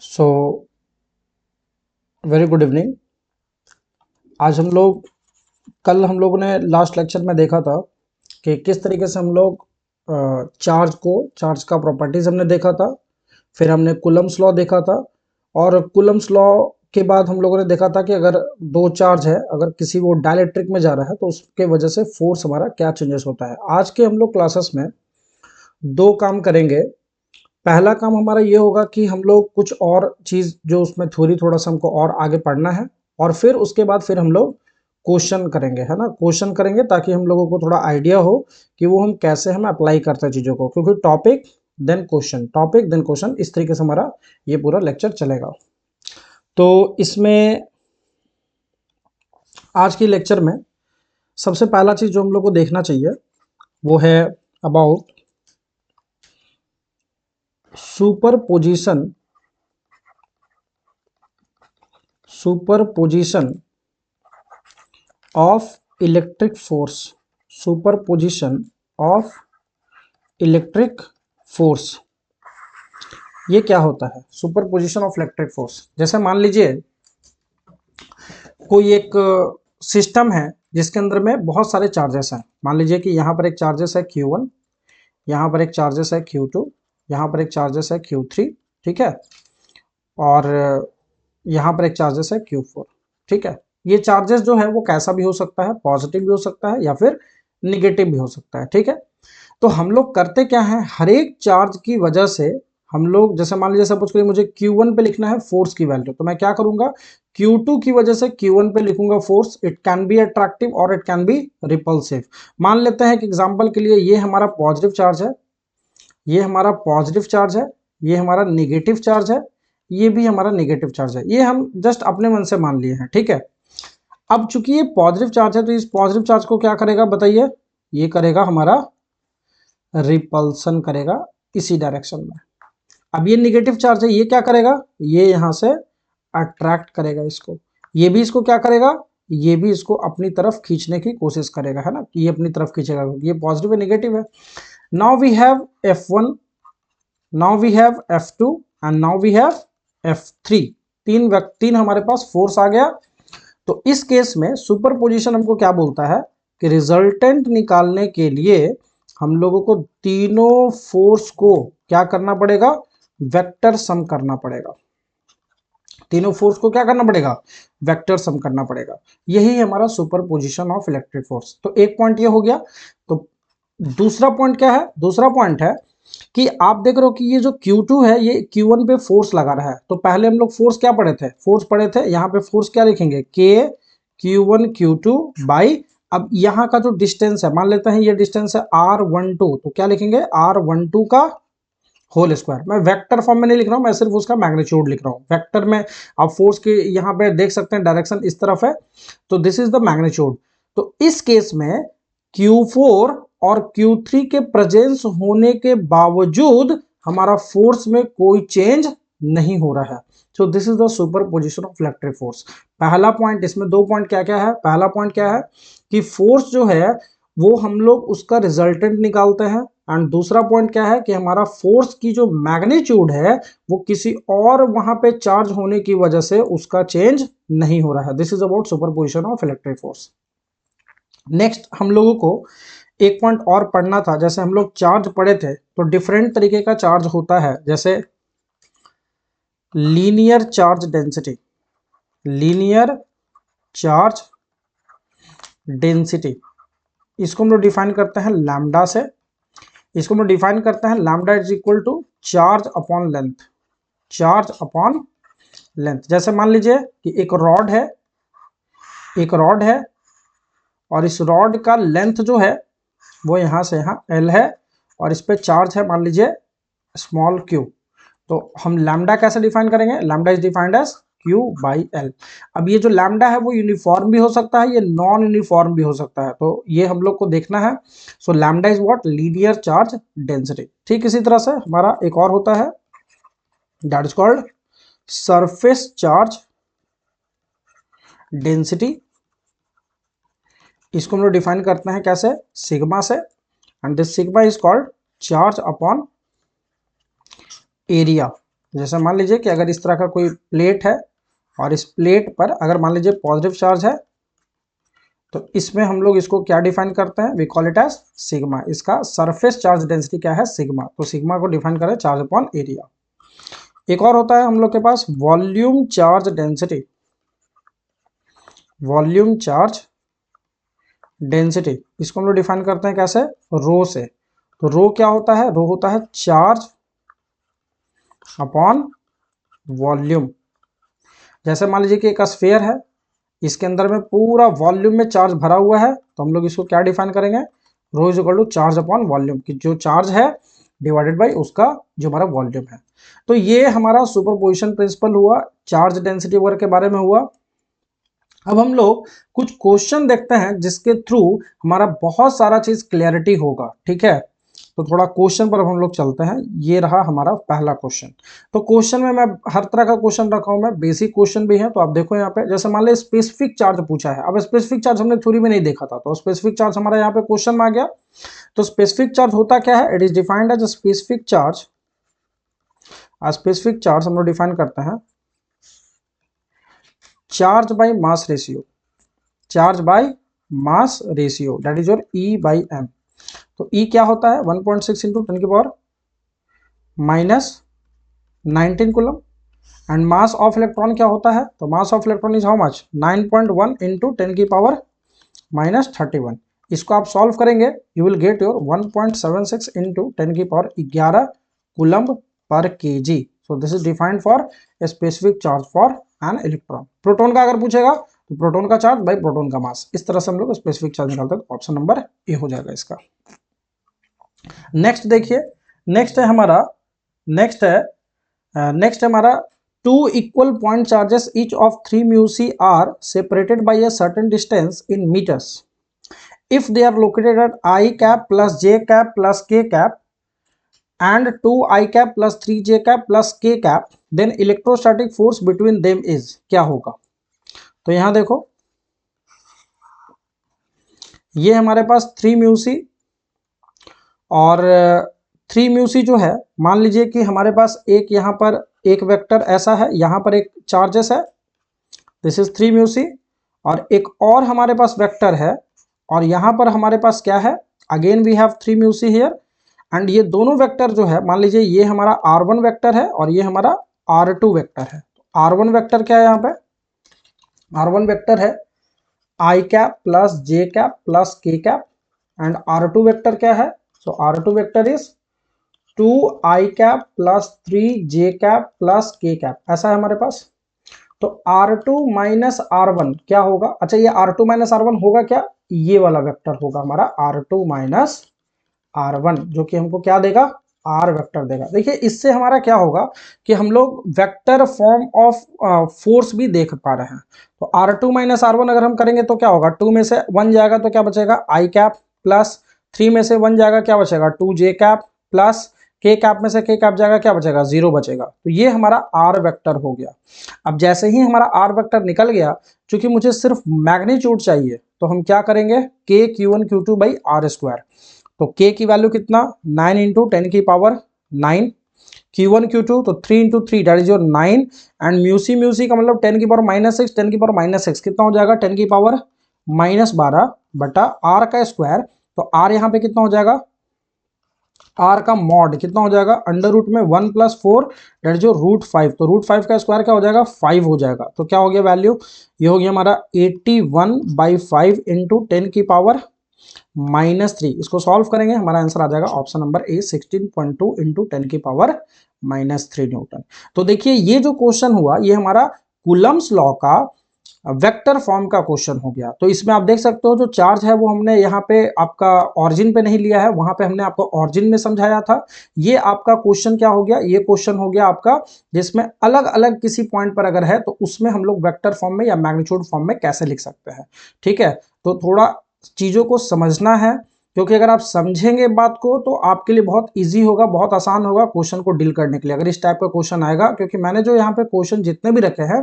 So very good evening. आज कल हम लोगों ने लास्ट लेक्चर में देखा था कि किस तरीके से हम लोग चार्ज का प्रॉपर्टीज हमने देखा था। फिर हमने कूलम्ब्स लॉ देखा था और कूलम्ब्स लॉ के बाद हम लोगों ने देखा था कि अगर दो चार्ज है, अगर किसी वो डाइलेक्ट्रिक में जा रहा है तो उसके वजह से फोर्स हमारा क्या चेंजेस होता है। आज के हम लोग क्लासेस में दो काम करेंगे। पहला काम हमारा ये होगा कि हम लोग कुछ और चीज़ जो उसमें थ्योरी थोड़ा सा हमको और आगे पढ़ना है, और फिर उसके बाद फिर हम लोग क्वेश्चन करेंगे, है ना। क्वेश्चन करेंगे ताकि हम लोगों को थोड़ा आइडिया हो कि वो हम कैसे हम अप्लाई करते हैं चीज़ों को, क्योंकि topic then question, topic then question, इस तरीके से हमारा ये पूरा लेक्चर चलेगा। तो इसमें आज की लेक्चर में सबसे पहला चीज़ जो हम लोग को देखना चाहिए वो है about superposition of electric force. Superposition of electric force, ये क्या होता है? सुपरपोजिशन ऑफ इलेक्ट्रिक फोर्स, जैसे मान लीजिए कोई एक सिस्टम है जिसके अंदर में बहुत सारे चार्जेस हैं। मान लीजिए कि यहाँ पर एक चार्जेस है Q1, यहाँ पर एक चार्जेस है Q2, यहाँ पर एक चार्जेस है Q3, ठीक है, और यहाँ पर एक चार्जेस है Q4, ठीक है। ये चार्जेस जो है वो कैसा भी हो सकता है, पॉजिटिव भी हो सकता है या फिर निगेटिव भी हो सकता है, ठीक है। तो हम लोग करते क्या है, हर एक चार्ज की वजह से हम लोग, जैसे मान लीजिए सपोज करिए मुझे Q1 पे लिखना है फोर्स की वैल्यू, तो मैं क्या करूंगा, Q2 की वजह से Q1 पे लिखूंगा force. It can be attractive और इट कैन बी रिपल्सिव। मान लेते हैं कि एग्जांपल के लिए ये हमारा पॉजिटिव चार्ज है, ये हमारा पॉजिटिव चार्ज है, ये हमारा निगेटिव चार्ज है, ये भी हमारा निगेटिव चार्ज है। ये हम जस्ट अपने मन से मान लिए हैं, ठीक है। अब चूंकि ये पॉजिटिव चार्ज है तो इस पॉजिटिव चार्ज को क्या करेगा बताइए, ये करेगा हमारा रिपल्सन करेगा इसी डायरेक्शन में। अब ये निगेटिव चार्ज है, ये क्या करेगा, ये यहां से अट्रैक्ट करेगा इसको, ये भी इसको क्या करेगा, ये भी इसको अपनी तरफ खींचने की कोशिश करेगा, है ना, कि ये अपनी तरफ खींचेगा, ये पॉजिटिव है निगेटिव है। Now we have F1, now we have F2 and now we have F3। तीन हमारे पास फोर्स आ गया। तो इस केस में सुपरपोजिशन हमको क्या बोलता है कि रिजल्टेंट निकालने के लिए हम लोगों को तीनों फोर्स को क्या करना पड़ेगा, वेक्टर सम करना पड़ेगा। तीनों फोर्स को क्या करना पड़ेगा, वेक्टर सम करना पड़ेगा। यही हमारा सुपरपोजिशन ऑफ इलेक्ट्रिक फोर्स। तो एक पॉइंट ये हो गया। तो दूसरा पॉइंट क्या है, दूसरा पॉइंट है कि आप देख रहे हो कि ये जो Q2 है ये Q1 पे फोर्स लगा रहा है। तो पहले हम लोग फोर्स क्या पढ़े थे, फोर्स पढ़े थे, यहाँ पे फोर्स क्या लिखेंगे, K Q1 Q2 बाई, अब यहाँ का जो डिस्टेंस है, मान लेते हैं ये डिस्टेंस है R12, तो क्या लिखेंगे, R12 का होल स्क्वायर। मैं वेक्टर फॉर्म में नहीं लिख रहा हूं, मैं सिर्फ उसका मैग्नीट्यूड लिख रहा हूं। वेक्टर में आप फोर्स के यहाँ पे देख सकते हैं डायरेक्शन इस तरफ है, तो दिस इज द मैग्नीट्यूड। तो इस केस में Q4 और Q3 के प्रेजेंस होने के बावजूद हमारा फोर्स में कोई चेंज नहीं हो रहा है। So this is the superposition of electric force. पहला पॉइंट, इसमें दो पॉइंट क्या क्या है, पहला पॉइंट क्या है कि फोर्स जो है वो हम लोग उसका रिजल्टेंट निकालते हैं, एंड दूसरा पॉइंट क्या है कि हमारा फोर्स की जो मैग्नीट्यूड है वो किसी और वहां पे चार्ज होने की वजह से उसका चेंज नहीं हो रहा है। This is about superposition of electric force. Next हम लोगों को एक पॉइंट और पढ़ना था। जैसे हम लोग चार्ज पढ़े थे तो डिफरेंट तरीके का चार्ज होता है, जैसे linear charge density, linear charge density, इसको हम लोग डिफाइन करते हैं लैम्डा से। इसको हम लोग डिफाइन करते हैं lambda is equal to charge upon length, charge upon length. जैसे मान लीजिए कि एक रॉड है, एक रॉड है और इस रॉड का लेंथ जो है वो यहाँ से यहाँ L है, और इस पे चार्ज है मान लीजिए स्मॉल q। तो हम लैम्डा कैसे डिफाइन करेंगे, lambda is defined as Q by L। अब ये जो लैम्डा है वो यूनिफॉर्म भी हो सकता है, ये नॉन यूनिफॉर्म भी हो सकता है, तो ये हम लोग को देखना है। सो lambda is what, linear charge density. ठीक इसी तरह से हमारा एक और होता है that is called surface charge density. इसको हम लोग डिफाइन करते हैं कैसे, सिग्मा से, and this sigma is called charge upon area. जैसे मान लीजिए कि अगर इस तरह का कोई प्लेट है और इस प्लेट पर अगर मान लीजिए पॉजिटिव चार्ज है, तो इसमें हम लोग इसको क्या डिफाइन करते हैं, we call it as sigma. इसका सरफेस चार्ज डेंसिटी क्या है, सिग्मा। तो सिग्मा को डिफाइन करें चार्ज अपॉन एरिया। एक और होता है हम लोग के पास volume charge density, volume charge density, इसको हम लोग डिफाइन करते हैं कैसे, रो से। तो रो क्या होता है, रो होता है चार्ज अपॉन वॉल्यूम। जैसे मान लीजिए कि एक स्फीयर है, इसके अंदर में पूरा वॉल्यूम में चार्ज भरा हुआ है, तो हम लोग इसको क्या डिफाइन करेंगे, rho is equal to charge upon volume, कि जो चार्ज है डिवाइडेड बाय उसका जो हमारा वॉल्यूम है। तो ये हमारा सुपरपोजिशन प्रिंसिपल हुआ, चार्ज डेंसिटी वगैरह के बारे में हुआ। अब हम लोग कुछ क्वेश्चन देखते हैं जिसके थ्रू हमारा बहुत सारा चीज क्लियरिटी होगा, ठीक है। तो थोड़ा क्वेश्चन पर हम लोग चलते हैं। ये रहा हमारा पहला क्वेश्चन। तो क्वेश्चन में मैं हर तरह का क्वेश्चन रखा हूं, मैं बेसिक क्वेश्चन भी है, तो आप देखो यहाँ पे, जैसे मान लो स्पेसिफिक चार्ज पूछा है। अब स्पेसिफिक चार्ज हमने थ्योरी में नहीं देखा था, तो स्पेसिफिक चार्ज हमारा यहाँ पे क्वेश्चन में आ गया। तो स्पेसिफिक चार्ज होता क्या है, it is defined as specific charge. Specific charge हम लोग डिफाइन करते हैं charge by mass ratio, charge by mass ratio, that is your E by M। तो E क्या होता है, 1.6 इंटू 10 की पावर minus 19 coulomb. And mass of electron क्या होता है, तो मास of electron is how much, 9.1 into 10 की पावर माइनस 31। इसको आप सॉल्व करेंगे, you will get your 1.76 into 10 की power 11 coulomb per KG. So this is defined for a specific charge for an electron. Proton का अगर पूछेगा तो प्रोटॉन का चार्ज बाई प्रोटॉन का मास। इस तरह से हम लोग स्पेसिफिक चार्ज निकालते हैं, तो ऑप्शन नंबर ए हो जाएगा इसका। नेक्स्ट देखिए, नेक्स्ट है हमारा, नेक्स्ट है हमारा two equal point charges each of 3 mu C are separated by a certain distance in metres if they are located at I cap plus j cap plus k cap and 2 I cap plus 3 j cap plus k cap, then electrostatic force between them is, क्या होगा। तो यहां देखो, ये हमारे पास 3 mu सी और 3 mu सी जो है, मान लीजिए कि हमारे पास एक यहां पर एक वेक्टर ऐसा है, यहां पर एक चार्जेस है, दिस इज 3 म्यू सी, और एक और हमारे पास वेक्टर है, और यहां पर हमारे पास क्या है, again we have 3 mu C here. And ये दोनों वेक्टर जो है, मान लीजिए ये हमारा r1 वेक्टर है और ये हमारा r2 वेक्टर है। तो r1 वेक्टर क्या है, यहाँ पे r1 वेक्टर है I cap plus j cap plus k cap, and r2 vector क्या है, सो r2 vector is 2 I cap plus 3 j cap plus k cap, ऐसा है हमारे पास। तो R2 माइनस R1 क्या होगा, अच्छा ये R2 माइनस R1 होगा क्या, ये वाला वेक्टर होगा हमारा R2 माइनस R1, जो कि हमको क्या देगा, R वेक्टर देगा। देखिए इससे हमारा क्या होगा कि हम लोग वेक्टर फॉर्म ऑफ फोर्स भी देख पा रहे हैं। तो R2 माइनस R1 अगर हम करेंगे तो क्या होगा, 2 में से 1 जाएगा तो क्या बचेगा I कैप, प्लस 3 में से 1 जाएगा क्या बचेगा 2j cap, plus k cap में से k कैप जाएगा क्या बचेगा 0 बचेगा। तो ये हमारा R वेक्टर हो गया। अब जैसे ही हमारा R वेक्टर निकल गया, चूंकि मुझे सिर्फ मैग्नीट्यूड चाहिए, तो हम क्या करेंगे, k q1 q2 by are square. तो k की वैल्यू कितना, 9 इंटू 10 की पावर 9, q1 q2 तो 3 into 3 that is your 9, and mu C का मतलब 10 की पावर माइनस 6, 10 की पावर माइनस 6 कितना हो जाएगा, 10 की पावर माइनस 12 बटा r का स्क्वायर। तो r यहाँ पे कितना हो जाएगा, r का मॉड कितना हो जाएगा, अंडर रूट में 1 प्लस 4 डेट जो रूट 5, तो रूट 5 का स्क्वायर क्या हो जाएगा 5 हो जाएगा। तो क्या हो गया वैल्यू, ये हो गया हमारा 81/5 इंटू 10 की पावर माइनस 3। इसको सॉल्व करेंगे, हमारा आंसर आ जाएगा ऑप्शन नंबर ए 16.2 इंटू 10 की पावर माइनस 3 न्यूटन। तो देखिए ये जो क्वेश्चन हुआ, ये हमारा कूलम्स लॉ का वेक्टर फॉर्म का क्वेश्चन हो गया। तो इसमें आप देख सकते हो जो चार्ज है वो हमने यहाँ पे आपका ऑरिजिन पे नहीं लिया है, वहां पे हमने आपको ऑरिजिन में समझाया था। ये आपका क्वेश्चन क्या हो गया, ये क्वेश्चन हो गया आपका जिसमें अलग अलग किसी पॉइंट पर अगर है तो उसमें हम लोग वेक्टर फॉर्म में या मैग्नीट्यूड फॉर्म में कैसे लिख सकते हैं। ठीक है, तो थोड़ा चीज़ों को समझना है, क्योंकि अगर आप समझेंगे बात को तो आपके लिए बहुत इजी होगा, बहुत आसान होगा क्वेश्चन को डील करने के लिए, अगर इस टाइप का क्वेश्चन आएगा। क्योंकि मैंने जो यहाँ पे क्वेश्चन जितने भी रखे हैं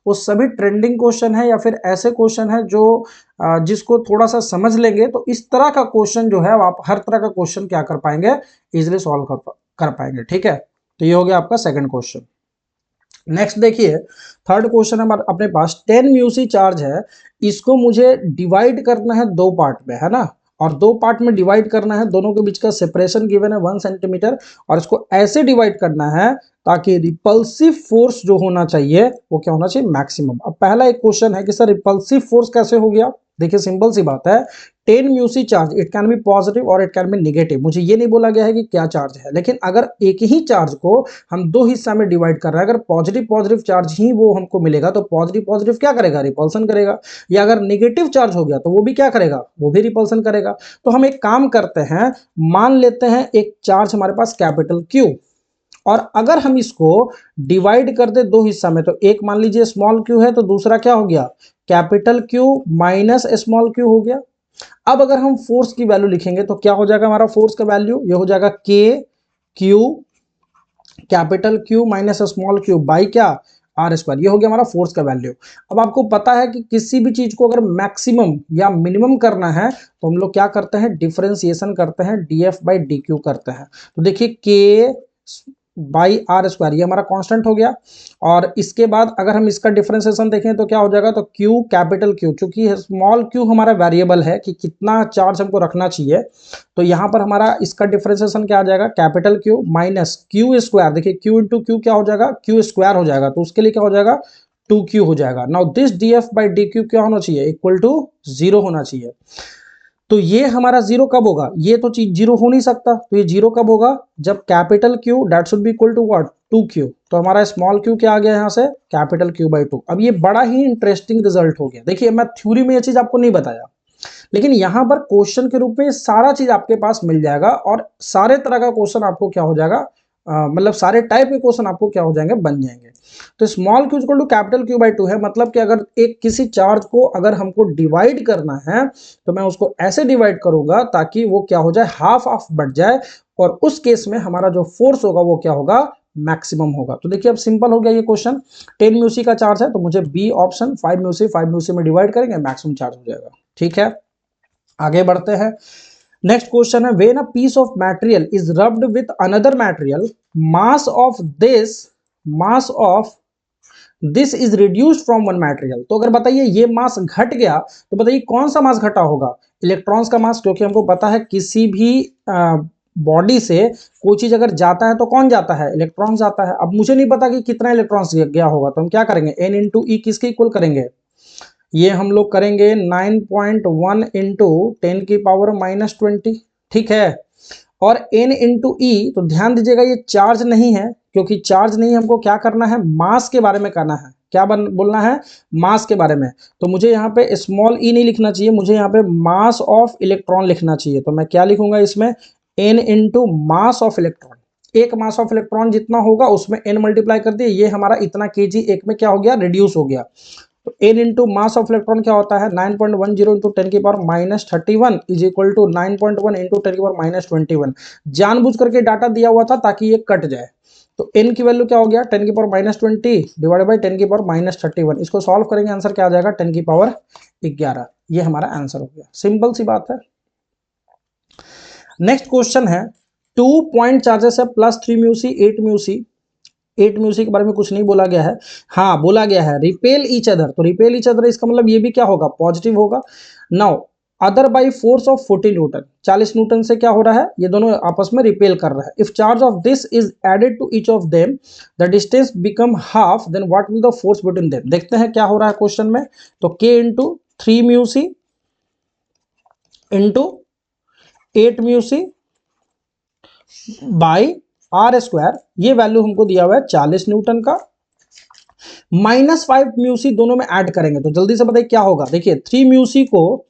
वो सभी ट्रेंडिंग क्वेश्चन है, या फिर ऐसे क्वेश्चन है जो जिसको थोड़ा सा समझ लेंगे तो इस तरह का क्वेश्चन जो है आप हर तरह का क्वेश्चन क्या कर पाएंगे, इजिली सॉल्व कर पाएंगे। ठीक है, तो ये हो गया आपका सेकेंड क्वेश्चन। नेक्स्ट देखिए, थर्ड क्वेश्चन हमारे अपने पास 10 म्यूसी चार्ज है, इसको मुझे डिवाइड करना है दो पार्ट में, है ना, और दो पार्ट में डिवाइड करना है, दोनों के बीच का सेपरेशन गिवन है 1 सेंटीमीटर, और इसको ऐसे डिवाइड करना है ताकि रिपल्सिव फोर्स जो होना चाहिए वो क्या होना चाहिए, मैक्सिमम। अब पहला एक क्वेश्चन है कि सर रिपल्सिव फोर्स कैसे हो गया, देखिए सिंपल सी बात है, 10 Meucci charge it can be positive और इट कैन बी नेगेटिव, मुझे ये नहीं बोला गया है कि क्या चार्ज है, लेकिन अगर एक ही चार्ज को हम दो हिस्सा में डिवाइड कर रहे हैं, अगर पॉजिटिव पॉजिटिव चार्ज ही वो हमको मिलेगा तो पॉजिटिव पॉजिटिव क्या करेगा, रिपल्सन करेगा, या अगर नेगेटिव चार्ज हो गया तो वो भी क्या करेगा, वो भी रिपल्सन करेगा। तो हम एक काम करते हैं, मान लेते हैं एक चार्ज हमारे पास कैपिटल क्यू, और अगर हम इसको डिवाइड कर दे दो हिस्सा में, तो एक मान लीजिए स्मॉल क्यू है तो दूसरा क्या हो गया, capital Q minus small Q हो गया। अब अगर हम फोर्स की वैल्यू लिखेंगे तो क्या हो जाएगा हमारा फोर्स का वैल्यू, ये हो जाएगा के Q capital Q minus small Q by क्या, आर स्क्वायर, ये हो गया हमारा फोर्स का वैल्यू। अब आपको पता है कि किसी भी चीज को अगर मैक्सिमम या मिनिमम करना है तो हम लोग क्या करते हैं, डिफरेंशिएशन करते हैं, df बाई डी क्यू करते हैं। तो देखिए के बाई आर स्क्वायर ये हमारा कांस्टेंट हो गया, और इसके बाद अगर हम इसका डिफरेंशिएशन देखें तो क्या हो जाएगा, तो क्यू कैपिटल क्यू, चूंकि स्मॉल क्यू हमारा वेरिएबल है कि कितना चार्ज हमको रखना चाहिए, तो यहाँ पर हमारा इसका डिफरेंशिएशन क्या आ जाएगा, capital Q minus Q square, देखिए क्यू इंटू क्यू क्या हो जाएगा, क्यू स्क्वायर हो जाएगा, तो उसके लिए क्या हो जाएगा, 2q हो जाएगा। Now this df by D Q क्या होना चाहिए, इक्वल टू 0 होना चाहिए। तो ये हमारा जीरो कब होगा, ये तो चीज जीरो हो नहीं सकता, तो ये जीरो कब होगा, जब capital Q that should be equal to what, 2q, तो हमारा स्मॉल क्यू क्या आ गया यहाँ से, कैपिटल क्यू बाई 2। अब ये बड़ा ही इंटरेस्टिंग रिजल्ट हो गया, देखिए मैं थ्योरी में ये चीज आपको नहीं बताया, लेकिन यहां पर क्वेश्चन के रूप में सारा चीज आपके पास मिल जाएगा, और सारे तरह का क्वेश्चन आपको क्या हो जाएगा, मतलब सारे टाइप के क्वेश्चन आपको क्या हो जाएंगे, बन जाएंगे। तो small Q equal to capital Q by 2 है, मतलब कि अगर एक किसी चार्ज को अगर हमको डिवाइड करना है तो मैं उसको ऐसे डिवाइड करूंगा ताकि वो क्या हो जाए, हाफ ऑफ बढ़ जाए, और उस केस में हमारा जो फोर्स होगा वो क्या होगा, मैक्सिमम होगा। तो देखिए अब सिंपल हो गया ये क्वेश्चन, 10 म्यूसी का चार्ज है तो मुझे बी ऑप्शन, 5 म्यूसी में डिवाइड करेंगे, मैक्सिमम चार्ज हो जाएगा। ठीक है, आगे बढ़ते हैं। नेक्स्ट क्वेश्चन है, when a piece of material is rubbed with another material, mass of this is reduced from one material. तो अगर बताइए ये मास घट गया तो बताइए कौन सा मास घटा होगा, इलेक्ट्रॉन्स का मास, क्योंकि हमको पता है किसी भी बॉडी से कोई चीज अगर जाता है तो कौन जाता है, इलेक्ट्रॉन जाता है। अब मुझे नहीं पता कि कितना इलेक्ट्रॉन्स गया होगा, तो हम क्या करेंगे, n इंटू ई किसके इक्वल करेंगे, ये हम लोग करेंगे 9.1 इंटू 10 की पावर माइनस 20, ठीक है। और n इंटू ई, तो ध्यान दीजिएगा ये चार्ज नहीं है, क्योंकि चार्ज नहीं, हमको क्या करना है, मास के बारे में करना है, क्या बोलना है, मास के बारे में। तो मुझे यहाँ पे स्मॉल ई नहीं लिखना चाहिए, मुझे यहाँ पे मास ऑफ इलेक्ट्रॉन लिखना चाहिए। तो मैं क्या लिखूंगा इसमें, n into mass of electron, एक मास ऑफ इलेक्ट्रॉन जितना होगा उसमें n मल्टीप्लाई कर दिए, ये हमारा इतना केजी एक में क्या हो गया, रिड्यूस हो गया। तो n into mass of electron क्या होता है, 9.10 इंटू 10 की पावर minus 31 is equal to 9.1 into 10 की पावर माइनस 21। जानबूझ करके डाटा दिया हुआ था ताकि ये कट जाए। तो n की वैल्यू क्या हो गया, 10 की पावर माइनस 20 डिवाइड बाई 10 की पावर माइनस 31। इसको सॉल्व करेंगे, आंसर क्या आ जाएगा, 10 की पावर 11। ये हमारा आंसर हो गया, सिंपल सी बात है। नेक्स्ट क्वेश्चन है, 2 पॉइंट चार्जेस है, +3 म्यूसी 8 म्यूसी। 8 म्यूसी के बारे में कुछ नहीं बोला गया है, हाँ बोला गया है रिपेल ईच अदर, तो रिपेल ईच अदर इसका मतलब ये भी क्या होगा, पॉजिटिव होगा। Now other by force of 40 Newton, 40 Newton से क्या हो रहा है, ये दोनों आपस में रिपेल कर रहा है। If charge of this is added to each of them the distance become half, then what will the force between them. देखते हैं क्या हो रहा है क्वेश्चन में। तो k into 3 mu C into 8 mu C by are square, ये वैल्यू हमको दिया हुआ है 40 न्यूटन का, -5 म्यूसी दोनों में ऐड करेंगे तो जल्दी से बताइए क्या होगा। देखिए 3 म्यूसी को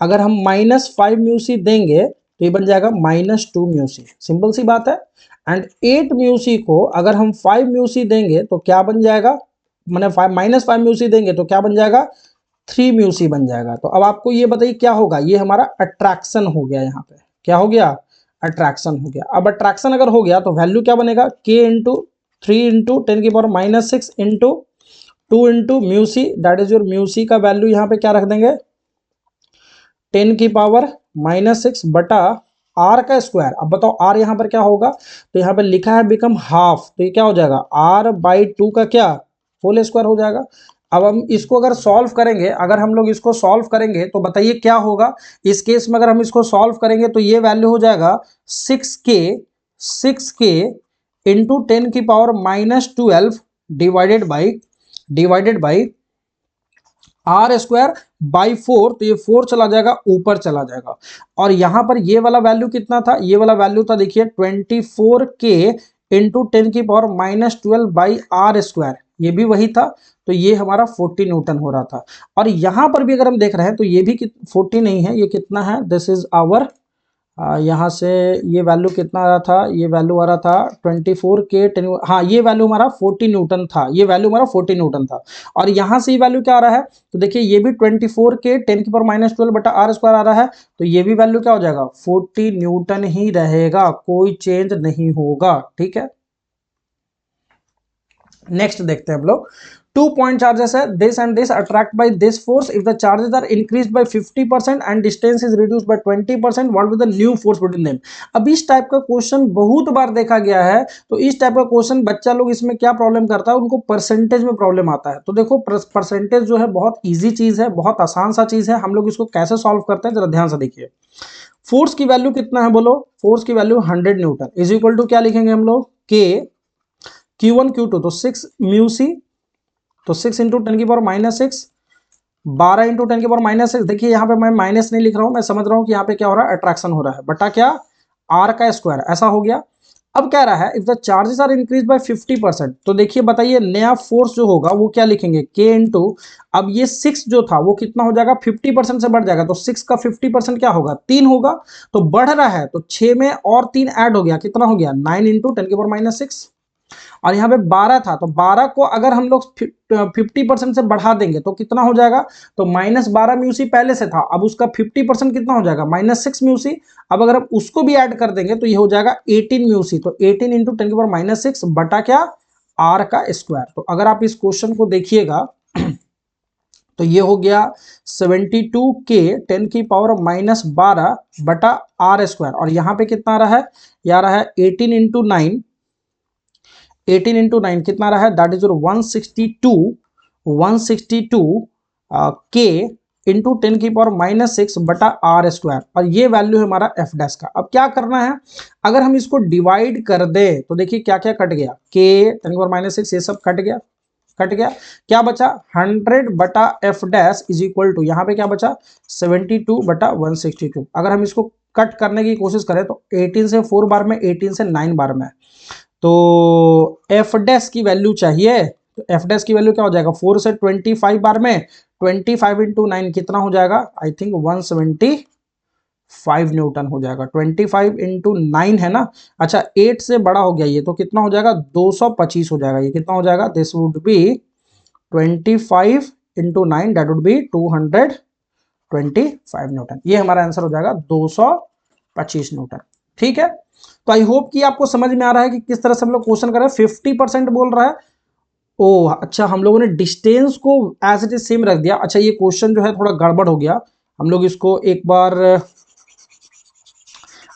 अगर हम -5 म्यूसी देंगे तो ये बन जाएगा -2 म्यूसी, सिंपल सी बात है। एंड 8 म्यूसी को अगर हम 5 म्यूसी देंगे तो क्या बन जाएगा, मैंने -5 म्यूसी देंगे तो क्या बन जाएगा, 3 म्यूसी बन जाएगा। तो अब आपको ये बताइए क्या होगा, ये हमारा अट्रैक्शन हो गया, यहाँ पे क्या हो गया, अट्रैक्शन हो गया। अब अट्रैक्शन अगर हो गया तो वैल्यू क्या बनेगा, k इंटू 3 इंटू 10 की power -6 into 2 into Meucci, that is your Meucci का वैल्यू यहाँ पे क्या रख देंगे, 10 की पावर -6 बटा आर का स्क्वायर। अब बताओ आर यहाँ पर क्या होगा, तो यहाँ पर लिखा है बिकम हाफ, तो ये क्या हो जाएगा आर बाई 2 का क्या होल स्क्वायर हो जाएगा। अब हम इसको अगर सॉल्व करेंगे, अगर हम लोग इसको सॉल्व करेंगे तो बताइए क्या होगा इस केस में। अगर हम इसको सॉल्व करेंगे तो ये वैल्यू हो जाएगा 6k into 10⁻⁻12 divided by are square by 4, तो ये 4 चला जाएगा ऊपर चला जाएगा। और यहां पर ये वाला वैल्यू कितना था, ये वाला वैल्यू था देखिए 24k into 10⁻12 by are square, ये भी वही था, तो ये हमारा 40 न्यूटन हो रहा था। और यहां पर भी अगर हम देख रहे हैं तो ये भी 40 नहीं है, ये कितना है, दिस इज आवर यहाँ से ये वैल्यू कितना आ रहा था, ये वैल्यू आ रहा था 24k 10, हाँ ये वैल्यू हमारा 40 न्यूटन था, ये वैल्यू हमारा 40 न्यूटन था। और यहाँ से ये वैल्यू क्या आ रहा है, तो देखिए ये भी 24k 10⁻12 बटा आर स्क्वायर आ रहा है, तो ये भी वैल्यू क्या हो जाएगा 40 न्यूटन ही रहेगा, कोई चेंज नहीं होगा। ठीक है, नेक्स्ट देखते हैं हम लोग। 2 पॉइंट चार्जेस है, this and this attract by this force if the charges are increased by 50% and distance is reduced by 20%, what will the new force between them. अब इस टाइप का क्वेश्चन बहुत बार देखा गया है, तो इस टाइप का क्वेश्चन बच्चा लोग इसमें क्या प्रॉब्लम करता है, उनको परसेंटेज में प्रॉब्लम आता है। तो देखो परसेंटेज जो है बहुत ईजी चीज है, बहुत आसान सा चीज है, हम लोग इसको कैसे सॉल्व करते हैं जरा ध्यान से देखिए। फोर्स की वैल्यू कितना है बोलो, फोर्स की value 100 newton is equal to क्या लिखेंगे हम लोग, के Q1 Q2, तो 6 म्यू सी, तो 6 इंटू 10⁻⁻6, 12 इंटू 10⁻⁻6। देखिए यहाँ पे मैं माइनस नहीं लिख रहा हूँ, मैं समझ रहा हूँ कि यहाँ पे क्या हो रहा है, अट्रैक्शन हो रहा है, बटा क्या आर का स्क्वायर, ऐसा हो गया। अब कह रहा है if the charges are increase by 50%, तो देखिए बताइए नया फोर्स जो होगा वो क्या लिखेंगे, के इंटू, अब ये 6 जो था वो कितना हो जाएगा 50% से बढ़ जाएगा, तो 6 का 50% क्या होगा 3 होगा, तो बढ़ रहा है तो 6 में और 3 ऐड हो गया, कितना हो गया 9 इंटू 10⁻⁻6। और यहाँ पे 12 था, तो 12 को अगर हम लोग 50% से बढ़ा देंगे तो कितना हो जाएगा, तो -12 म्यूसी पहले से था, अब उसका 50% कितना हो जाएगा -6 म्यूसी। अब अगर हम उसको भी ऐड कर देंगे तो ये हो जाएगा 18 म्यूसी, तो 18 इंटू 10⁻⁻6 बटा क्या आर का स्क्वायर। तो अगर आप इस क्वेश्चन को देखिएगा तो ये हो गया 72k 10⁻⁻12 बटा आर स्क्वायर, और यहाँ पे कितना आ रहा है, ये आ रहा है 18 इंटू 9, 18 इंटू 9 कितना रहा है, दैट इज 162 के इंटू 10⁻⁻6 बटा आर स्क्वायर, और ये वैल्यू है हमारा एफ डैश का। अब क्या करना है, अगर हम इसको डिवाइड कर दे तो देखिए क्या क्या कट गया, के 10⁻⁻6 ये सब कट गया, क्या बचा 100 बटा F dash is equal to, यहाँ पे क्या बचा 72 बटा 162। अगर हम इसको कट करने की कोशिश करें तो 18 से 4 बार में, 18 से 9 बार में, तो एफ डैश की वैल्यू चाहिए, तो एफ डैश की वैल्यू क्या हो जाएगा 4 से 25 बार में, 25 इंटू 9 कितना हो जाएगा, आई थिंक 175 न्यूटन हो जाएगा, 25 इंटू 9 है ना, अच्छा 8 से बड़ा हो गया ये, तो कितना हो जाएगा 225 हो जाएगा, ये कितना हो जाएगा, this would be 25 into 9 that would be 225 Newton, ये हमारा आंसर हो जाएगा 225 न्यूटन। ठीक है, तो आई होप कि आपको समझ में आ रहा है कि किस तरह से हम लोग क्वेश्चन कर रहे हैं। 50% बोल रहा है, ओ अच्छा हम लोगों ने डिस्टेंस को एज इट इज सेम रख दिया। अच्छा ये क्वेश्चन जो है थोड़ा गड़बड़ हो गया, हम लोग इसको एक बार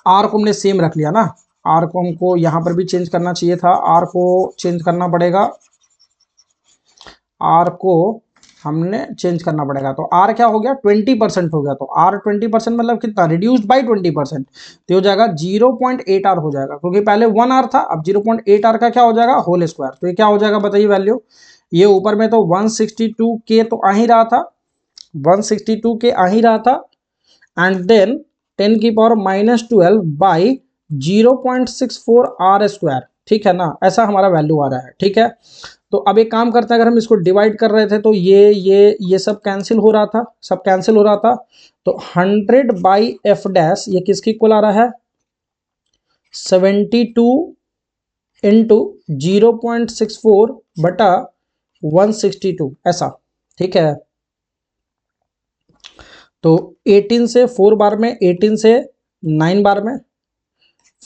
आर को हमने सेम रख लिया ना, आर को हमको यहाँ पर भी चेंज करना चाहिए था, आर को चेंज करना पड़ेगा, आर को हमने चेंज करना पड़ेगा, तो आर क्या हो गया 20% हो गया, तो आर 20% मतलब कितना रिड्यूस्ड बाई 20%, तो हो जाएगा 0.8 आर हो जाएगा, क्योंकि पहले 1 आर था, अब 0.8 आर का क्या हो जाएगा होल स्क्वायर, तो ये क्या हो जाएगा बताइए वैल्यू, ये ऊपर में तो 162 के तो आ ही रहा था, 162 के आ ही रहा था, and then 10⁻⁻12 by 0.64 R square, ठीक है ना, ऐसा हमारा वैल्यू आ रहा है। ठीक है, तो अब एक काम करते हैं, अगर हम इसको डिवाइड कर रहे थे तो ये सब कैंसिल हो रहा था, सब कैंसिल हो रहा था, तो 100 बाई एफ डैश ये किसकी इक्वल आ रहा है 72 इंटू 0.64 बटा 162 ऐसा। ठीक है, तो 18 से 4 बार में, 18 से 9 बार में,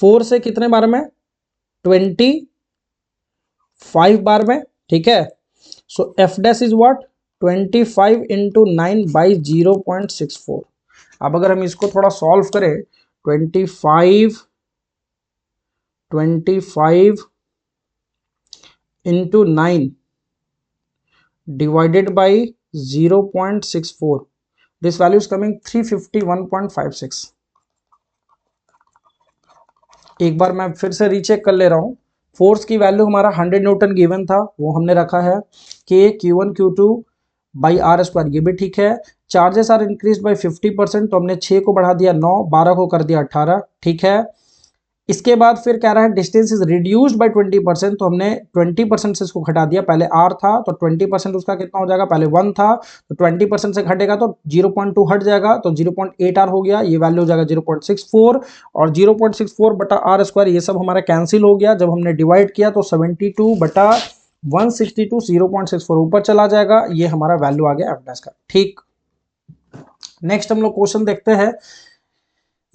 4 से कितने बार में 25 बार में। ठीक है, so F dash is what 25 into 9 by 0.64। अब अगर हम इसको थोड़ा सॉल्व करें 25 into 9 divided by 0.64, this value is coming 351.56। एक बार मैं फिर से रीचेक कर ले रहा हूँ। फोर्स की वैल्यू हमारा 100 न्यूटन गिवन था, वो हमने रखा है k Q1 Q2 by are square, ये भी ठीक है। चार्जेस आर इंक्रीज बाई 50%, तो हमने 6 को बढ़ा दिया 9, 12 को कर दिया 18, ठीक है। इसके बाद फिर कह रहा है डिस्टेंस इज रिड्यूस्ड बाय 20%, तो हमने 20% से इसको घटा दिया। पहले r था तो 20% उसका कितना हो जाएगा, पहले 1 था तो 20% से घटेगा तो 0.2 हट जाएगा, तो 0.8 r हो गया, ये वैल्यू हो जाएगा 0.64, और 0.64 बटा आर स्क्वायर ये सब हमारा कैंसिल हो गया। जब हमने डिवाइड किया तो 72 बटा 162 0.64 ऊपर चला जाएगा, ये हमारा वैल्यू आ गया एफ का, ठीक। नेक्स्ट हम लोग क्वेश्चन देखते हैं।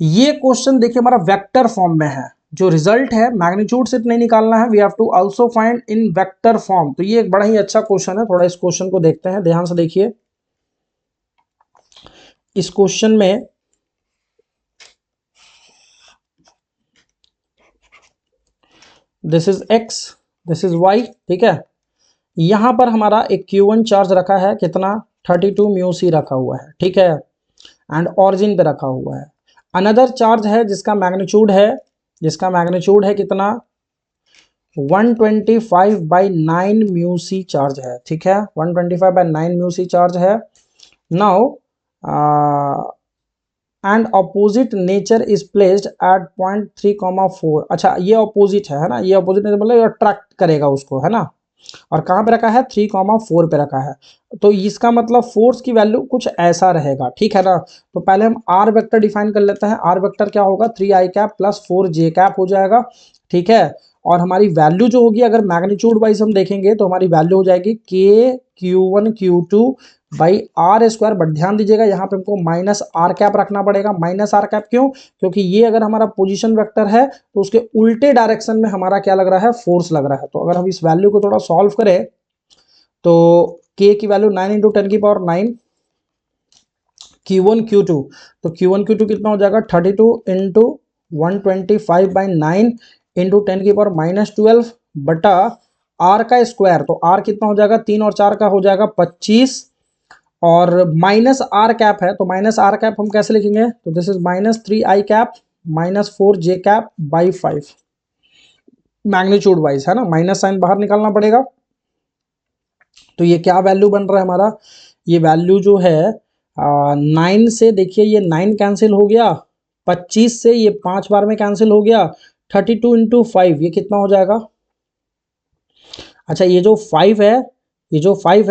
ये क्वेश्चन देखिए हमारा वेक्टर फॉर्म में है, जो रिजल्ट है मैग्नीट्यूड सिर्फ नहीं निकालना है, we have to also find in vector form. तो ये एक बड़ा ही अच्छा क्वेश्चन है, थोड़ा इस क्वेश्चन को देखते हैं, ध्यान से देखिए। इस क्वेश्चन में this is x, this is y, ठीक है। यहां पर हमारा एक Q1 चार्ज रखा है, कितना 32 म्यू सी रखा हुआ है, ठीक है, एंड ऑरिजिन पे रखा हुआ है। अनदर चार्ज है जिसका मैग्नीट्यूड है कितना 125/9 म्यू सी चार्ज है, ठीक है, 125/9 म्यू सी चार्ज है। Now and opposite nature is placed at point 3,4। अच्छा ये अपोजिट है ना, ये अपोजिट नेचर मतलब अट्रैक्ट करेगा उसको, है ना, और कहाँ पे रखा है 3,4 पे रखा है। तो इसका मतलब फोर्स की वैल्यू कुछ ऐसा रहेगा, ठीक है ना। तो पहले हम आर वेक्टर डिफाइन कर लेते हैं। आर वेक्टर क्या होगा, 3i cap plus 4j cap हो जाएगा, ठीक है। और हमारी वैल्यू जो होगी, अगर मैग्नीट्यूड वाइज हम देखेंगे तो हमारी वैल्यू हो जाएगी के Q1 Q2 by are square. But ध्यान दीजिएगा यहाँ पे हमको माइनस आर कैप रखना पड़ेगा। माइनस आर कैप क्यों, क्योंकि ये अगर हमारा पोजीशन वेक्टर है तो उसके उल्टे डायरेक्शन में हमारा क्या लग रहा है, फोर्स लग रहा है। तो अगर हम इस वैल्यू को थोड़ा सॉल्व करें तो k की वैल्यू 9 इंटू 10 की पावर 9, Q1 Q2, तो Q1 Q2 कितना हो जाएगा 32 इंटू 125/9 इंटू 10 की पावर -12 बटा आर का स्क्वायर। तो आर कितना हो जाएगा, 3 और 4 का हो जाएगा 25, और माइनस आर कैप है, तो माइनस आर कैप हम कैसे लिखेंगे, तो this is -3i cap -4j cap by 5 magnitude wise, है ना, माइनस साइन बाहर निकालना पड़ेगा। तो ये क्या वैल्यू बन रहा है हमारा, ये वैल्यू जो है 9 से देखिए ये 9 कैंसिल हो गया, 25 से ये 5 बार में कैंसिल हो गया, 32 इंटू 5 ये कितना हो जाएगा। अच्छा ये जो 5 है,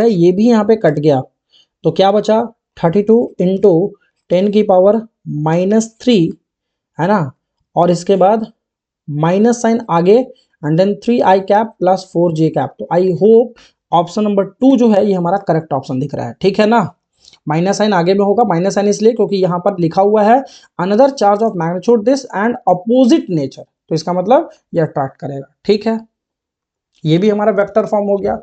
ये भी यहाँ पे कट गया, तो क्या बचा 32 इंटू 10 की पावर -3, है ना, और इसके बाद माइनस साइन आगे and then 3i cap plus 4j cap. तो आई होप ऑप्शन नंबर 2 जो है ये हमारा करेक्ट ऑप्शन दिख रहा है, ठीक है ना। माइनस साइन आगे में होगा, माइनस साइन इसलिए क्योंकि यहाँ पर लिखा हुआ है another charge of magnitude this and opposite nature, तो इसका मतलब ये अट्रैक्ट करेगा, ठीक है। ये भी हमारा वेक्टर फॉर्म हो गया।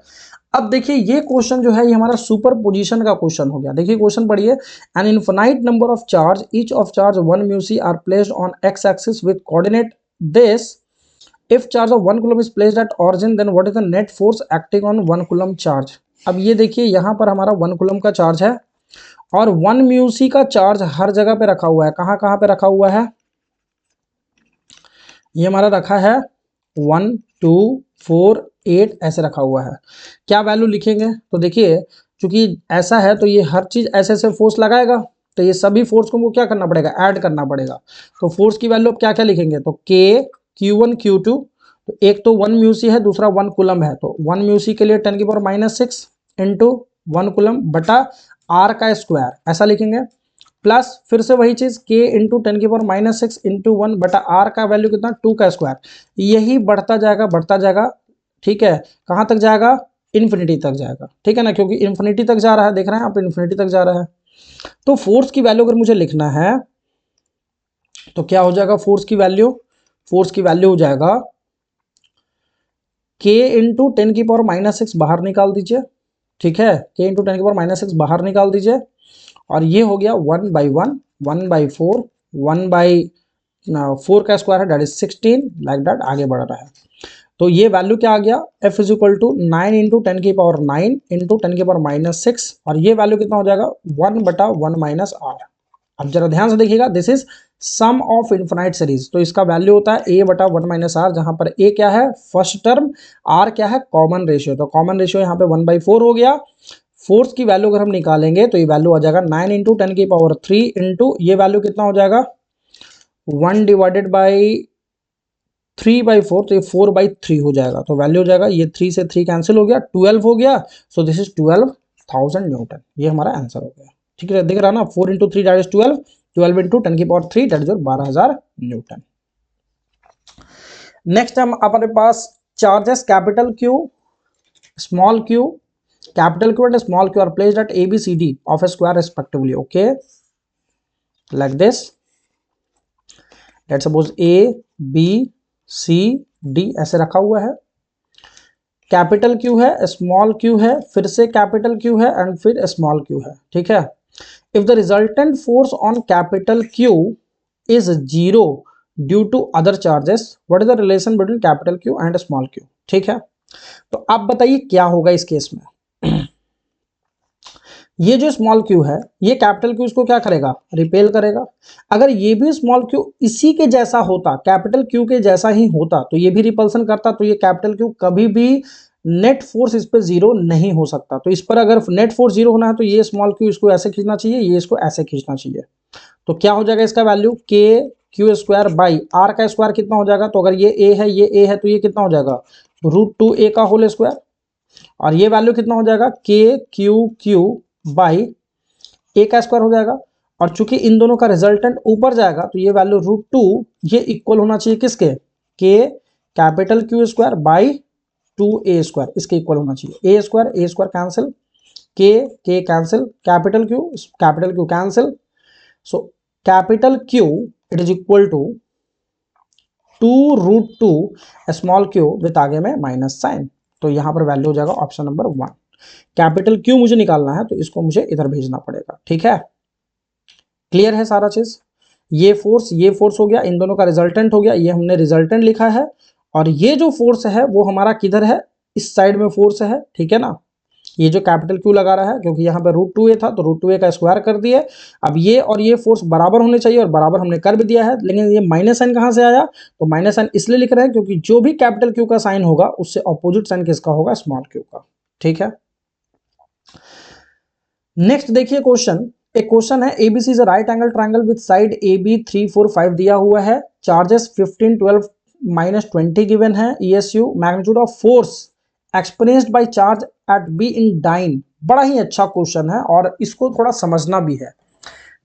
अब देखिए ये क्वेश्चन जो है ये हमारा सुपर पोजिशन का क्वेश्चन हो गया। देखिए क्वेश्चन पढ़िए, an infinite number of charge each of charge 1 mu C are placed on X axis with coordinate this, if charge of 1 coulomb is placed at origin then what is the net force acting on 1 coulomb charge। अब ये देखिए यहाँ पर हमारा 1 coulomb का charge है और 1 mu C का चार्ज हर जगह पे रखा हुआ है। कहाँ कहाँ पे रखा हुआ है, ये हमारा रखा है 1 2 4 8 ऐसे रखा हुआ है। क्या वैल्यू लिखेंगे, तो देखिए चूंकि ऐसा है तो ये हर चीज ऐसे ऐसे फोर्स लगाएगा, तो ये सभी फोर्स को हमको क्या करना पड़ेगा, ऐड करना पड़ेगा। तो फोर्स की वैल्यू अब क्या क्या लिखेंगे, तो के Q1 Q2, तो एक तो 1 म्यू सी है, दूसरा 1 कूलम है, तो 1 म्यू सी के लिए 10 की पावर -6 इंटू 1 कूलम बटा आर का स्क्वायर, ऐसा लिखेंगे। प्लस फिर से वही चीज k इंटू 10 की पावर -6 इंटू 1 बटा आर का वैल्यू कितना 2 का स्क्वायर। यही बढ़ता जाएगा, ठीक है, कहाँ तक जाएगा, इन्फिनिटी तक जाएगा, ठीक है ना, क्योंकि इन्फिनिटी तक जा रहा है, देख रहे हैं आप, इन्फिनिटी तक जा रहा है। तो फोर्स की वैल्यू अगर मुझे लिखना है तो क्या हो जाएगा, फोर्स की वैल्यू हो जाएगा k इंटू 10 की पावर -6 बाहर निकाल दीजिए, ठीक है, k इंटू 10 की पावर -6 बाहर निकाल दीजिए, और ये हो गया 1/1 1/4 1/2 4 का स्क्वायर है दैट इज 16, लाइक दैट आगे बढ़ रहा है। तो ये वैल्यू क्या आ गया, f is equal to 9 into 10 की पावर 9 इंटू 10 की पावर -6, और ये वैल्यू कितना हो जाएगा 1/1 माइनस r। अब जरा ध्यान से देखिएगा, this is sum of infinite series, तो इसका वैल्यू होता है a/1 माइनस r, जहां पर a क्या है फर्स्ट टर्म, r क्या है कॉमन रेशियो, तो कॉमन रेशियो यहाँ पे 1/4 हो गया। फोर्स की वैल्यू अगर हम निकालेंगे तो ये वैल्यू आ जाएगा 9 इंटू 10 की पावर 3 इंटू ये वैल्यू कितना हो जाएगा 1 डिवाइडेड बाई 3/4, तो ये 4/3 हो जाएगा, तो वैल्यू हो जाएगा ये 3 से 3 कैंसिल हो गया, 12 हो गया, सो दिस इज 12,000 न्यूटन, ये हमारा आंसर हो गया। ठीक है, दिख रहा ना, 4 इंटू 3 दैट इज 12, 12 इंटू 10 की power 3 that is 12,000 newton. Next हम अपने पास charges capital Q, small Q, capital Q and small q are placed at ABCD of a square respectively, okay, like this, let's suppose A B C D ऐसे रखा हुआ है, capital Q है, small q है, फिर से capital Q है and फिर स्मॉल q है, ठीक है। If the resultant force on capital Q is 0 due to other charges, what is the relation between capital Q and small q, ठीक है। तो आप बताइए क्या होगा इस केस में, ये जो स्मॉल क्यू है ये कैपिटल क्यू इसको क्या करेगा रिपेल करेगा, अगर ये भी स्मॉल क्यू इसी के जैसा होता, कैपिटल क्यू के जैसा ही होता, तो ये भी रिपल्सन करता, तो ये कैपिटल क्यू कभी भी नेट फोर्स इस पर जीरो नहीं हो सकता। तो इस पर अगर नेट फोर्स जीरो होना है तो ये स्मॉल क्यू इसको ऐसे खींचना चाहिए, ये इसको ऐसे खींचना चाहिए, तो क्या हो जाएगा इसका वैल्यू के क्यू स्क्वायर बाई आर का स्क्वायर कितना हो जाएगा, तो अगर ये ए है ये ए है तो ये कितना हो जाएगा √2a का होल स्क्वायर, और ये वैल्यू कितना हो जाएगा के क्यू बाई ए का स्क्वायर हो जाएगा, और चूंकि इन दोनों का रिजल्टेंट ऊपर जाएगा तो ये वैल्यू √2 ये इक्वल होना चाहिए किसके, K capital Q square by 2a square, इसके इक्वल होना चाहिए, A square cancel, K cancel, capital Q cancel, so capital Q it is equal to 2√2 small Q with आगे में माइनस साइन, तो यहां पर वैल्यू हो जाएगा ऑप्शन नंबर 1। कैपिटल क्यू मुझे निकालना है तो इसको मुझे इधर भेजना पड़ेगा, ठीक है, क्लियर है सारा चीज। ये फोर्स हो गया, इन दोनों का रिजल्टेंट हो गया, ये हमने रिजल्टेंट लिखा है, और ये जो फोर्स है वो हमारा किधर है, इस साइड में फोर्स है, ठीक है ना, ये जो कैपिटल क्यू लगा रहा है, क्योंकि यहाँ पे √2a था तो √2a का स्क्वायर कर दिए। अब ये और ये फोर्स बराबर होने चाहिए और बराबर हमने कर भी दिया है, लेकिन ये माइनस साइन कहाँ से आया, तो माइनस साइन इसलिए लिख रहे हैं क्योंकि जो भी कैपिटल क्यू का साइन होगा उससे ऑपोजिट साइन किसका होगा, स्मॉल क्यू का, ठीक है। नेक्स्ट देखिए क्वेश्चन, एक क्वेश्चन है ABC is a right angle triangle with side AB 3 4 5 दिया हुआ है, चार्जेस 15 12 -20 गिवन है, ESU magnitude of force experienced by charge at B in dyne. बड़ा ही अच्छा क्वेश्चन है और इसको थोड़ा समझना भी है,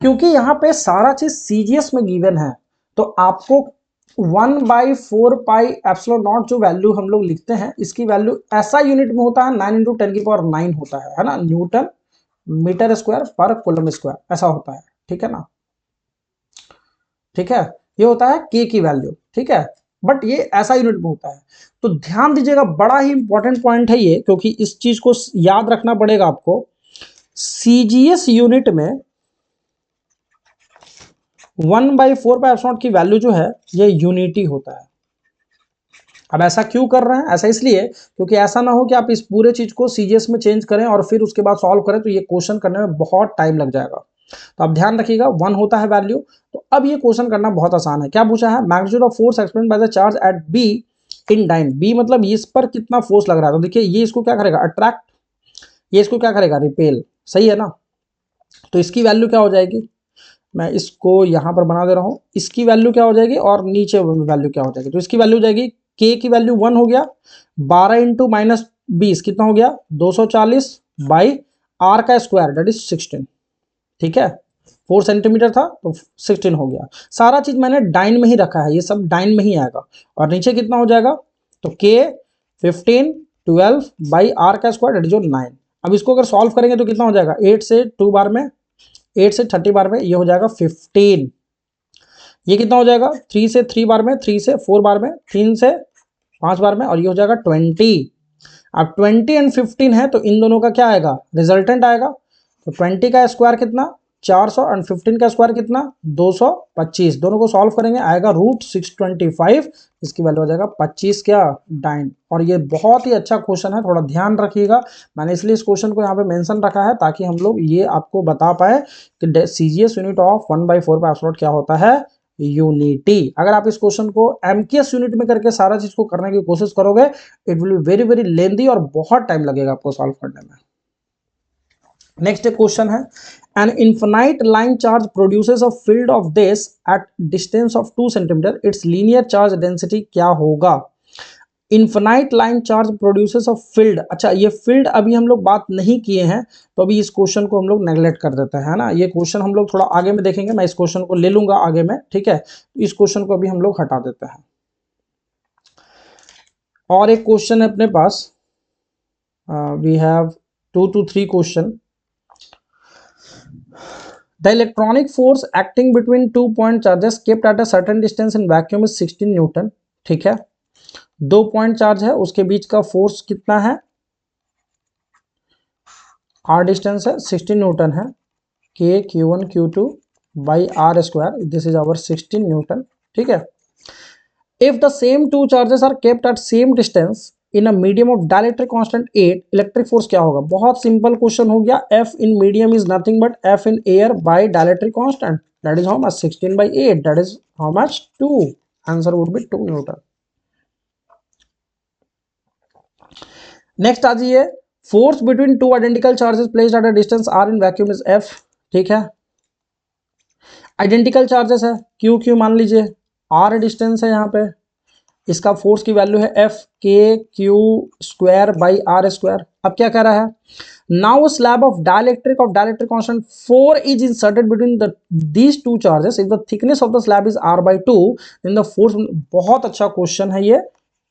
क्योंकि यहाँ पे सारा चीज सीजीएस में गिवन है, तो आपको 1/4 पाई एप्सिलॉन नॉट जो वैल्यू हम लोग लिखते हैं इसकी वैल्यू ऐसा यूनिट में होता है 9 × 10 की पावर 9 होता है ना, न्यूटन मीटर स्क्वायर पर कूलम स्क्वायर ऐसा होता है, ठीक है ना, ठीक है, ये होता है के की वैल्यू, ठीक है, बट ये ऐसा यूनिट में होता है। तो ध्यान दीजिएगा, बड़ा ही इंपॉर्टेंट पॉइंट है ये, क्योंकि इस चीज को याद रखना पड़ेगा आपको, सीजीएस यूनिट में 1/4 पाई एप्सिलॉन नॉट की वैल्यू जो है ये यूनिटी होता है। अब ऐसा क्यों कर रहे हैं, ऐसा इसलिए क्योंकि ऐसा ना हो कि आप इस पूरे चीज को सीजीएस में चेंज करें और फिर उसके बाद सॉल्व करें, तो ये क्वेश्चन करने में बहुत टाइम लग जाएगा। तो आप ध्यान रखिएगा 1 होता है वैल्यू। तो अब ये क्वेश्चन करना बहुत आसान है। क्या पूछा है, magnitude of force experienced by the charge at B in dyne. B मतलब इस पर कितना फोर्स लग रहा है, तो देखिए ये इसको क्या करेगा अट्रैक्ट, ये इसको क्या करेगा रिपेल, सही है ना। तो इसकी वैल्यू क्या हो जाएगी, मैं इसको यहां पर बना दे रहा हूं, इसकी वैल्यू क्या हो जाएगी और नीचे वैल्यू क्या हो जाएगी, तो इसकी वैल्यू हो जाएगी के की वैल्यू 1 हो गया, 12 इंटू -20 कितना हो गया 240 बाई आर का स्क्वायर दैट इज 16, ठीक है, 4 सेंटीमीटर था तो 16 हो गया। सारा चीज मैंने डाइन में ही रखा है, ये सब डाइन में ही आएगा, और नीचे कितना हो जाएगा, तो के 15 12 बाई आर का स्क्वायर दैट इज 9। अब इसको अगर सॉल्व करेंगे तो कितना हो जाएगा, 8 से 2 बार में 8 से 30 बार में ये हो जाएगा 15, ये कितना हो जाएगा 3 से 3 बार में 3 से 4 बार में 3 से 5 बार में, और ये हो जाएगा 20। अब 20 एंड 15 है तो इन दोनों का क्या आएगा रिजल्टेंट आएगा, तो 20 का स्क्वायर कितना 400 और 15 का स्क्वायर कितना 225, दोनों को सॉल्व करेंगे आएगा √625, इसकी वैल्यू आ जाएगा 25 क्या डाइन। और ये बहुत ही अच्छा क्वेश्चन है, थोड़ा ध्यान रखिएगा, मैंने इसलिए इस क्वेश्चन को यहाँ पे मेंशन रखा है ताकि हम लोग ये आपको बता पाए कि सीजीएस यूनिट ऑफ 1/4 का एब्सोल्यूट क्या होता है, यूनिटी। अगर आप इस क्वेश्चन को एमकेएस यूनिट में करके सारा चीज को करने की कोशिश करोगे, it will be very very lengthy और बहुत टाइम लगेगा आपको सॉल्व करने में। नेक्स्ट क्वेश्चन है, an infinite line charge produces a field of this at distance of 2 centimetre, its linear charge density क्या होगा। Infinite line charge produces of field, अच्छा ये फील्ड अभी हम लोग बात नहीं किए हैं, तो अभी इस क्वेश्चन को हम लोग नेगलेक्ट कर देते हैं, है ना। ये क्वेश्चन हम लोग थोड़ा आगे में देखेंगे, मैं इस क्वेश्चन को ले लूंगा आगे में, ठीक है। इस क्वेश्चन को अभी हम लोग हटा देते हैं। और एक क्वेश्चन है अपने पास, we have 2 to 3 question. The electronic force acting between 2 point charges kept at a certain distance in vacuum is 16 newton, ठीक है। 2 पॉइंट चार्ज है, उसके बीच का फोर्स कितना है, आर डिस्टेंस है, 16 न्यूटन है, k Q1 Q2 by are square, this is our 16 newton, ठीक है। If the same 2 charges are kept at same distance in a medium of dielectric constant 8, electric force क्या होगा। बहुत simple question हो गया, F in medium is nothing but F in air by dielectric constant, that is how much 16/8, that is how much 2, answer would be 2 newton. Next आ जाइए, force between 2 identical charges placed at a distance R in vacuum is F, ठीक है। Identical charges है, Q Q मान लीजिए, are distance है यहाँ पे, इसका फोर्स की वैल्यू है F K Q square by are square. अब क्या कह रहा है, now slab of dielectric constant 4 is inserted between these 2 charges, if the thickness of the slab is r/2 then the force. बहुत अच्छा क्वेश्चन है ये,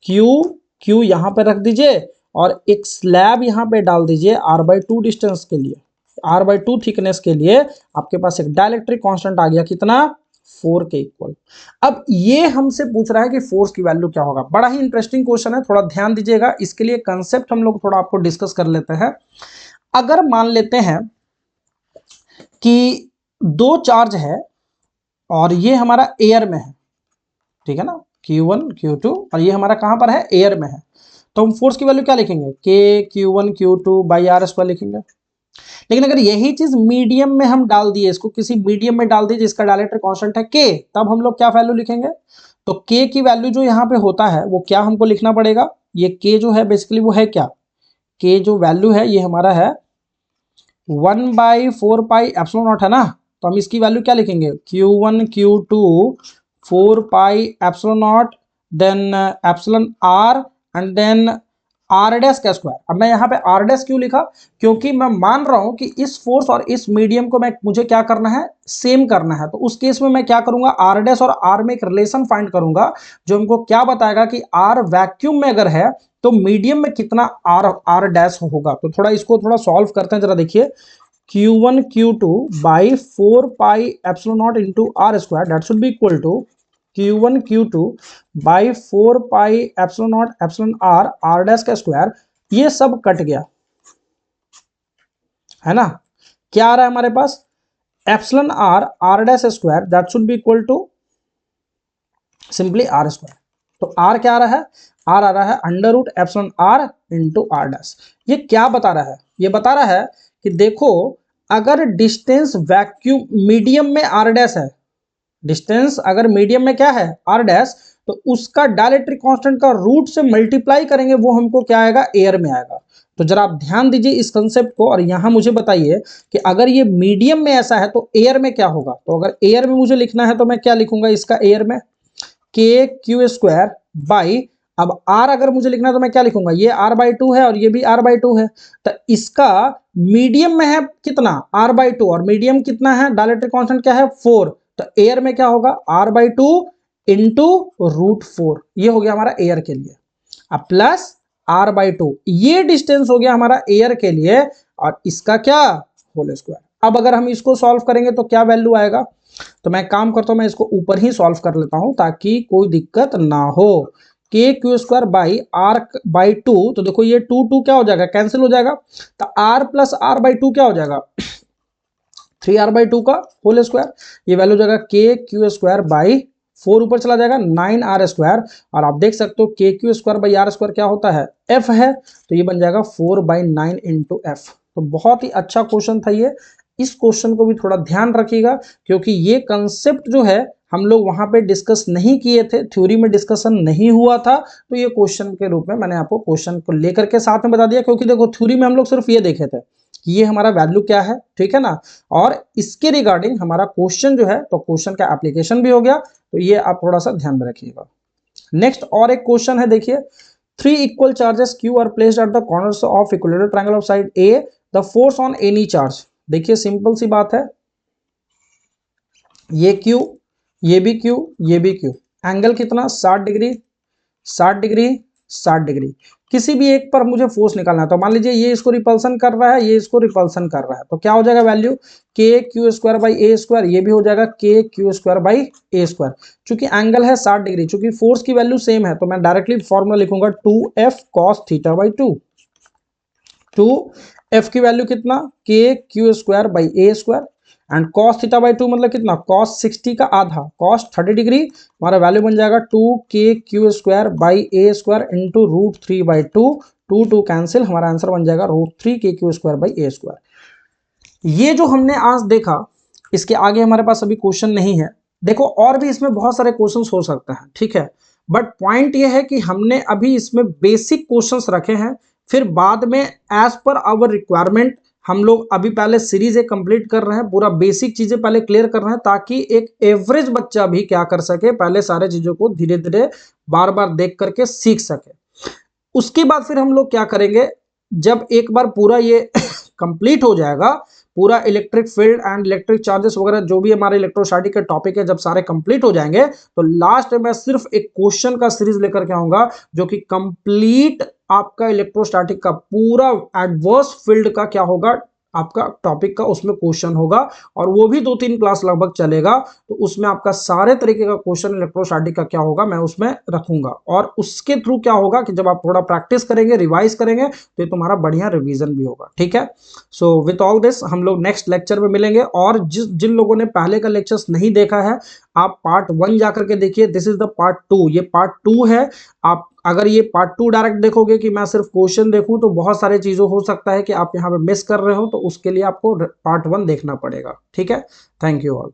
क्यू यहाँ पे रख दीजिए और एक स्लैब यहाँ पे डाल दीजिए r/2 डिस्टेंस के लिए, r/2 थिकनेस के लिए आपके पास एक डाइलेक्ट्रिक कांस्टेंट आ गया कितना 4 के इक्वल। अब ये हमसे पूछ रहा है कि फोर्स की वैल्यू क्या होगा। बड़ा ही इंटरेस्टिंग क्वेश्चन है, थोड़ा ध्यान दीजिएगा, इसके लिए कंसेप्ट हम लोग थोड़ा आपको डिस्कस कर लेते हैं। अगर मान लेते हैं कि 2 चार्ज है और ये हमारा एयर में है, ठीक है ना, Q1 Q2, और ये हमारा कहां पर है, एयर में है, तो हम फोर्स की वैल्यू क्या लिखेंगे, के Q1 Q2 by are square लिखेंगे। लेकिन अगर यही चीज मीडियम में हम डाल दिए, इसको किसी मीडियम में डाल दिए जिसका डाइलेक्ट्रिक कांस्टेंट है के, तब हम लोग क्या वैल्यू लिखेंगे, तो के की वैल्यू जो यहाँ पे होता है वो क्या हमको लिखना पड़ेगा, ये के जो है बेसिकली वो है क्या, के जो वैल्यू है ये हमारा है 1/4 पाई एप्सिलॉन नॉट, है ना। तो हम इसकी वैल्यू क्या लिखेंगे, Q1 Q2 4 pi epsilon naught, then epsilon R and then R dash का स्क्वायर। अब मैं यहाँ पे आर डैश क्यों लिखा, क्योंकि मैं मान रहा हूं कि इस फोर्स और इस मीडियम को मुझे क्या करना है, सेम करना है। तो उस केस में मैं क्या करूंगा, आर डैश और आर में एक रिलेशन फाइंड करूंगा जो हमको क्या बताएगा कि आर वैक्यूम में अगर है तो मीडियम में कितना आर डैश होगा। तो थोड़ा इसको थोड़ा सॉल्व करते हैं, जरा देखिए, Q1 Q2 by 4 pi epsilon naught into R square, that should be equal to Q1 Q2 by 4 pi epsilon naught epsilon are dash का स्क्वायर, ये सब कट गया, है ना। क्या आ रहा है हमारे पास, epsilon are dash square, that should be equal to simply r square. तो आर क्या आ रहा है, आर आ रहा है under root epsilon r into r dash. ये क्या बता रहा है, ये बता रहा है कि देखो अगर डिस्टेंस वैक्यूम मीडियम में आर डैश है, डिस्टेंस अगर मीडियम में क्या है आर डैश, तो उसका डाइलेक्ट्रिक कांस्टेंट का रूट से मल्टीप्लाई करेंगे, वो हमको क्या आएगा, एयर में आएगा। तो जरा आप ध्यान दीजिए इस कंसेप्ट को, और यहां मुझे बताइए कि अगर ये मीडियम में ऐसा है तो एयर में क्या होगा। तो अगर एयर में मुझे लिखना है तो मैं क्या लिखूंगा इसका, एयर में के क्यू स्क्वायर बाई, अब आर अगर मुझे लिखना है तो मैं क्या लिखूंगा, ये r/2 है और ये भी r/2 है, तो इसका मीडियम में है कितना r/2 और मीडियम कितना है, डाइलेक्ट्रिक कांस्टेंट क्या है 4, तो एयर में क्या होगा r/2 इंटू √4, ये हो गया हमारा एयर के लिए। अब प्लस r/2, ये डिस्टेंस हो गया हमारा एयर के लिए, और इसका क्या होल स्क्वायर। अब अगर हम इसको सॉल्व करेंगे तो क्या वैल्यू आएगा, तो मैं काम करता हूं, मैं इसको ऊपर ही सॉल्व कर लेता हूं ताकि कोई दिक्कत ना हो। के क्यू स्क्वायर बाई r/2, तो देखो ये 2 2 क्या हो जाएगा, कैंसिल हो जाएगा, तो r प्लस r/2 क्या हो जाएगा 3r/2 का होल स्क्वायर, ये वैल्यू जाएगा KQ²/4, ऊपर चला जाएगा 9r², और आप देख सकते हो KQ²/r² क्या होता है, f है, तो ये बन जाएगा 4/9 इंटू f। तो बहुत ही अच्छा क्वेश्चन था ये। इस क्वेश्चन को भी थोड़ा ध्यान रखिएगा, क्योंकि ये कंसेप्ट जो है हम लोग वहां पे डिस्कस नहीं किए थे, थ्योरी में डिस्कशन नहीं हुआ था, तो ये क्वेश्चन के रूप में मैंने आपको क्वेश्चन को लेकर के साथ में बता दिया। क्योंकि देखो थ्योरी में हम लोग सिर्फ ये देखे थे कि ये हमारा वैल्यू क्या है, ठीक है ना, और इसके रिगार्डिंग हमारा क्वेश्चन जो है, तो क्वेश्चन का एप्लीकेशन भी हो गया, तो ये आप थोड़ा सा ध्यान में रखिएगा। नेक्स्ट और एक क्वेश्चन है, देखिए 3 equal charges Q are placed at the corners of equilateral triangle of side A, the force on any charge. देखिए सिंपल सी बात है, ये Q, ये भी Q, ये भी Q, एंगल कितना 60 डिग्री, 60 डिग्री, 60 डिग्री, किसी भी एक पर मुझे फोर्स निकालना है। तो मान लीजिए ये इसको रिपल्सन कर रहा है, ये इसको रिपल्सन कर रहा है, तो क्या हो जाएगा वैल्यू KQ²/A², ये भी हो जाएगा KQ²/A²। चूंकि एंगल है 60 डिग्री, चूंकि फोर्स की वैल्यू सेम है, तो मैं डायरेक्टली फॉर्मूला लिखूंगा 2F cos θ/2। 2F की वैल्यू कितना KQ²/A², एंड cos θ/2 मतलब कितना, cos 60 का आधा, cos 30 डिग्री, हमारा वैल्यू बन जाएगा 2KQ²/A² इंटू √3/2, 2 कैंसिल, हमारा आंसर बन जाएगा √3 KQ²/A²। ये जो हमने आज देखा, इसके आगे हमारे पास अभी क्वेश्चन नहीं है। देखो और भी इसमें बहुत सारे क्वेश्चंस हो सकते हैं, ठीक है, बट पॉइंट ये है कि हमने अभी इसमें बेसिक क्वेश्चंस रखे हैं, फिर बाद में एज पर आवर रिक्वायरमेंट हम लोग अभी पहले सीरीज एक कंप्लीट कर रहे हैं, पूरा बेसिक चीजें पहले क्लियर कर रहे हैं, ताकि एक एवरेज बच्चा भी क्या कर सके, पहले सारे चीजों को धीरे धीरे बार बार देख करके सीख सके। उसके बाद फिर हम लोग क्या करेंगे, जब एक बार पूरा ये कंप्लीट हो जाएगा, पूरा electric field and electric charges वगैरह जो भी हमारे इलेक्ट्रोस्टैटिक के टॉपिक है, जब सारे कंप्लीट हो जाएंगे, तो लास्ट में मैं सिर्फ एक क्वेश्चन का सीरीज लेकर के आऊंगा, जो कि कंप्लीट आपका इलेक्ट्रोस्टैटिक का पूरा एडवर्स फील्ड का क्या होगा, आपका टॉपिक का उसमें क्वेश्चन होगा, और वो भी 2-3 क्लास लगभग चलेगा। तो उसमें आपका सारे तरीके का क्वेश्चन इलेक्ट्रोस्टैटिक का क्या होगा मैं उसमें रखूंगा, और उसके थ्रू क्या होगा कि जब आप थोड़ा प्रैक्टिस करेंगे, रिवाइज करेंगे, तो ये तुम्हारा बढ़िया रिवीजन भी होगा, ठीक है। सो विथ ऑल दिस हम लोग नेक्स्ट लेक्चर में मिलेंगे, और जिन लोगों ने पहले का लेक्चर्स नहीं देखा है, आप पार्ट 1 जाकर के देखिए, दिस इज द पार्ट 2, ये पार्ट 2 है। आप अगर ये पार्ट 2 डायरेक्ट देखोगे कि मैं सिर्फ क्वेश्चन देखूं, तो बहुत सारे चीजों हो सकता है कि आप यहाँ पे मिस कर रहे हो, तो उसके लिए आपको पार्ट 1 देखना पड़ेगा, ठीक है। Thank you all.